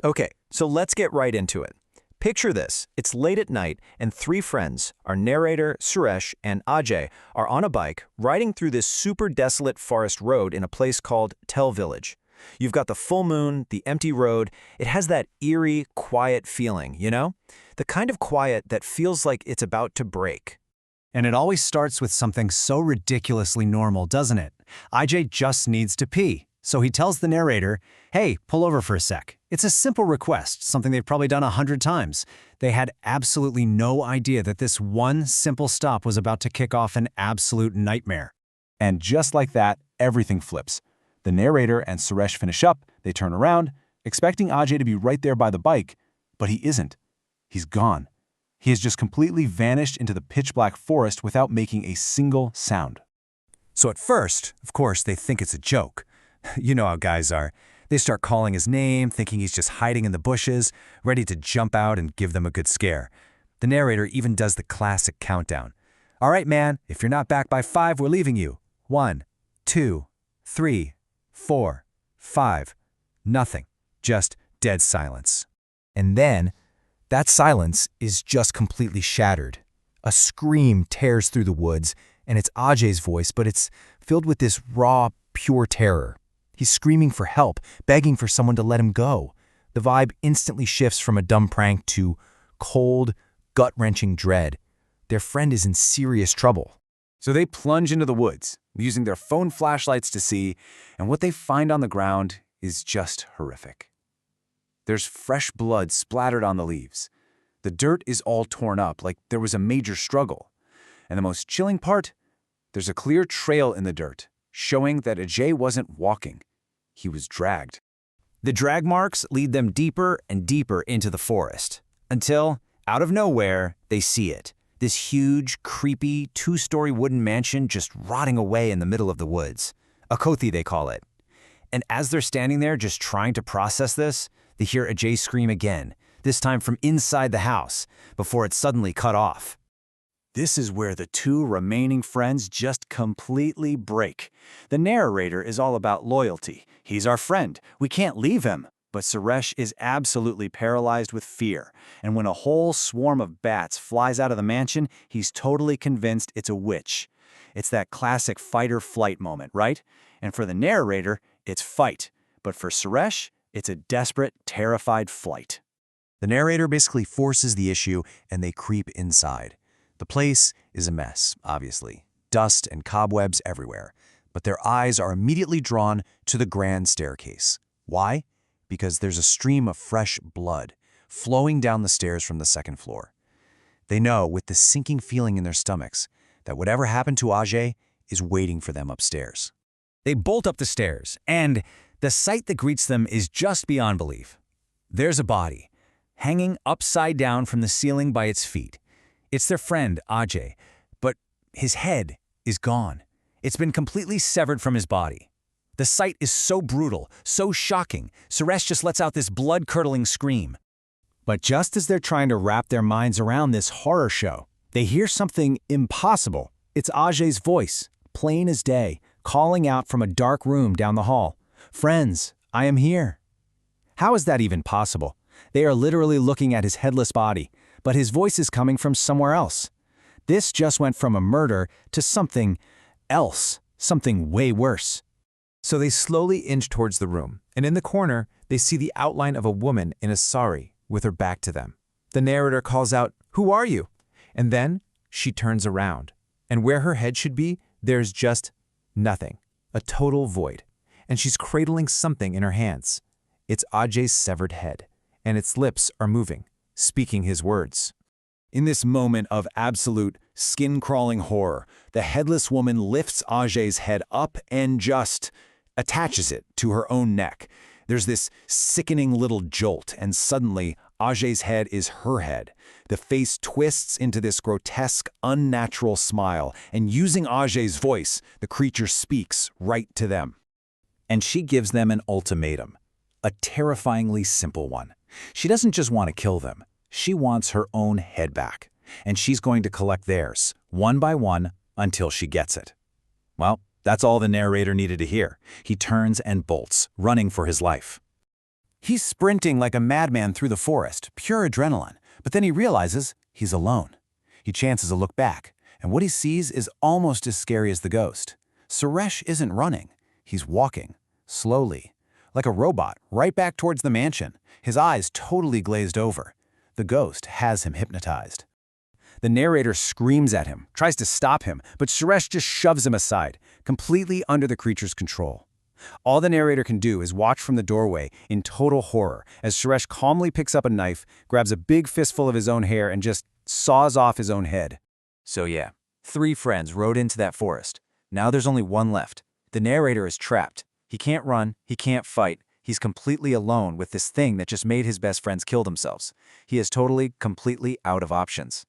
Okay, so let's get right into it. Picture this. It's late at night, and three friends, our narrator, Suresh, and Ajay, are on a bike riding through this super desolate forest road in a place called Tell Village. You've got the full moon, the empty road. It has that eerie, quiet feeling, you know? The kind of quiet that feels like it's about to break. And it always starts with something so ridiculously normal, doesn't it? IJ just needs to pee. So he tells the narrator, hey, pull over for a sec. It's a simple request, something they've probably done 100 times. They had absolutely no idea that this one simple stop was about to kick off an absolute nightmare. And just like that, everything flips. The narrator and Suresh finish up, they turn around, expecting Ajay to be right there by the bike, but he isn't. He's gone. He has just completely vanished into the pitch-black forest without making a single sound. So at first, of course, they think it's a joke. You know how guys are. They start calling his name, thinking he's just hiding in the bushes, ready to jump out and give them a good scare. The narrator even does the classic countdown. All right, man, if you're not back by 5, we're leaving you. 1, 2, 3, 4, 5. Nothing. Just dead silence. And then, that silence is just completely shattered. A scream tears through the woods, and it's Ajay's voice, but it's filled with this raw, pure terror. He's screaming for help, begging for someone to let him go. The vibe instantly shifts from a dumb prank to cold, gut-wrenching dread. Their friend is in serious trouble. So they plunge into the woods, using their phone flashlights to see, and what they find on the ground is just horrific. There's fresh blood splattered on the leaves. The dirt is all torn up, like there was a major struggle. And the most chilling part? There's a clear trail in the dirt, showing that Ajay wasn't walking. He was dragged. The drag marks lead them deeper and deeper into the forest, until, out of nowhere, they see it. This huge, creepy, 2-story wooden mansion just rotting away in the middle of the woods. A kothi, they call it. And as they're standing there just trying to process this, they hear Ajay scream again, this time from inside the house, before it's suddenly cut off. This is where the two remaining friends just completely break. The narrator is all about loyalty. He's our friend. We can't leave him. But Suresh is absolutely paralyzed with fear. And when a whole swarm of bats flies out of the mansion, he's totally convinced it's a witch. It's that classic fight-or-flight moment, right? And for the narrator, it's fight. But for Suresh, it's a desperate, terrified flight. The narrator basically forces the issue, and they creep inside. The place is a mess, obviously. Dust and cobwebs everywhere. But their eyes are immediately drawn to the grand staircase. Why? Because there's a stream of fresh blood flowing down the stairs from the second floor. They know, with the sinking feeling in their stomachs, that whatever happened to Ajay is waiting for them upstairs. They bolt up the stairs, and the sight that greets them is just beyond belief. There's a body, hanging upside down from the ceiling by its feet. It's their friend, Ajay, but his head is gone. It's been completely severed from his body. The sight is so brutal, so shocking, Suresh just lets out this blood-curdling scream. But just as they're trying to wrap their minds around this horror show, they hear something impossible. It's Ajay's voice, plain as day, calling out from a dark room down the hall. Friends, I am here. How is that even possible? They are literally looking at his headless body, but his voice is coming from somewhere else. This just went from a murder to something else, something way worse. So they slowly inch towards the room, and in the corner, they see the outline of a woman in a sari with her back to them. The narrator calls out, "Who are you?" And then she turns around, and where her head should be, there's just nothing, a total void. And she's cradling something in her hands. It's Ajay's severed head, and its lips are moving, speaking his words. In this moment of absolute skin-crawling horror, the headless woman lifts Ajay's head up and just attaches it to her own neck. There's this sickening little jolt, and suddenly Ajay's head is her head. The face twists into this grotesque, unnatural smile, and using Ajay's voice, the creature speaks right to them. And she gives them an ultimatum, a terrifyingly simple one. She doesn't just want to kill them. She wants her own head back, and she's going to collect theirs, one by one, until she gets it. Well, that's all the narrator needed to hear. He turns and bolts, running for his life. He's sprinting like a madman through the forest, pure adrenaline, but then he realizes he's alone. He chances a look back, and what he sees is almost as scary as the ghost. Suresh isn't running. He's walking, slowly, like a robot, right back towards the mansion, his eyes totally glazed over. The ghost has him hypnotized. The narrator screams at him, tries to stop him, but Suresh just shoves him aside, completely under the creature's control. All the narrator can do is watch from the doorway in total horror as Suresh calmly picks up a knife, grabs a big fistful of his own hair, and just saws off his own head. So yeah, 3 friends rode into that forest. Now there's only one left. The narrator is trapped. He can't run, he can't fight. He's completely alone with this thing that just made his best friends kill themselves. He is totally, completely out of options.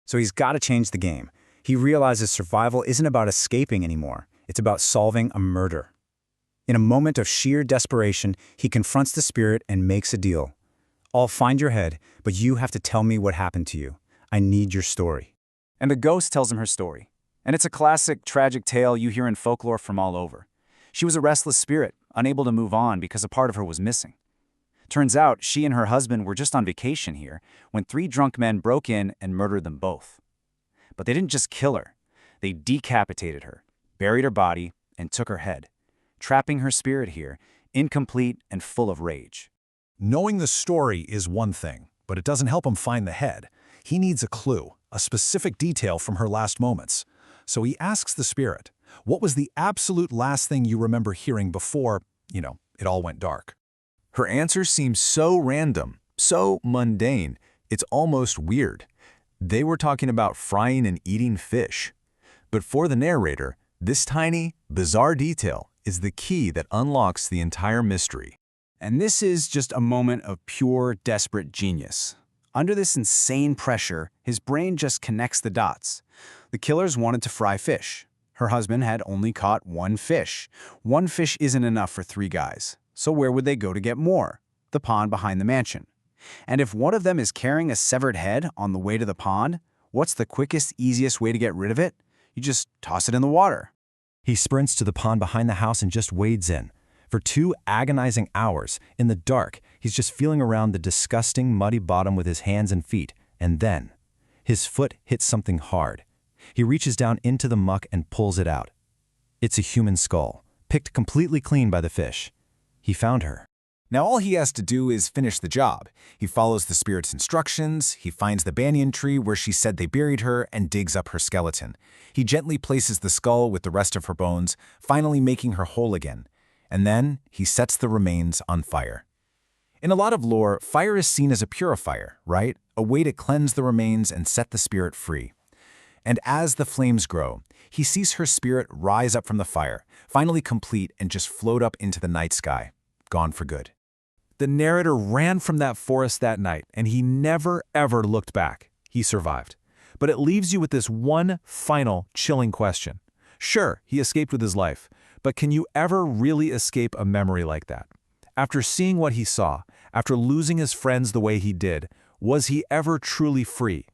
So he's got to change the game. He realizes survival isn't about escaping anymore. It's about solving a murder. In a moment of sheer desperation, he confronts the spirit and makes a deal. I'll find your head, but you have to tell me what happened to you. I need your story. And the ghost tells him her story. And it's a classic, tragic tale you hear in folklore from all over. She was a restless spirit, unable to move on because a part of her was missing. Turns out she and her husband were just on vacation here when 3 drunk men broke in and murdered them both. But they didn't just kill her. They decapitated her, buried her body, and took her head, trapping her spirit here, incomplete and full of rage. Knowing the story is one thing, but it doesn't help him find the head. He needs a clue, a specific detail from her last moments. So he asks the spirit, what was the absolute last thing you remember hearing before, it all went dark? Her answer seems so random, so mundane, it's almost weird. They were talking about frying and eating fish. But for the narrator, this tiny, bizarre detail is the key that unlocks the entire mystery. And this is just a moment of pure, desperate genius. Under this insane pressure, his brain just connects the dots. The killers wanted to fry fish. Her husband had only caught 1 fish. 1 fish isn't enough for 3 guys. So where would they go to get more? The pond behind the mansion. And if one of them is carrying a severed head on the way to the pond, what's the quickest, easiest way to get rid of it? You just toss it in the water. He sprints to the pond behind the house and just wades in. For 2 agonizing hours, in the dark, he's just feeling around the disgusting, muddy bottom with his hands and feet. And then, his foot hits something hard. He reaches down into the muck and pulls it out. It's a human skull, picked completely clean by the fish. He found her. Now all he has to do is finish the job. He follows the spirit's instructions, he finds the banyan tree where she said they buried her, and digs up her skeleton. He gently places the skull with the rest of her bones, finally making her whole again. And then he sets the remains on fire. In a lot of lore, fire is seen as a purifier, right? A way to cleanse the remains and set the spirit free. And as the flames grow, he sees her spirit rise up from the fire, finally complete and just float up into the night sky, gone for good. The narrator ran from that forest that night, and he never, ever looked back. He survived. But it leaves you with this one final, chilling question. Sure, he escaped with his life, but can you ever really escape a memory like that? After seeing what he saw, after losing his friends the way he did, was he ever truly free?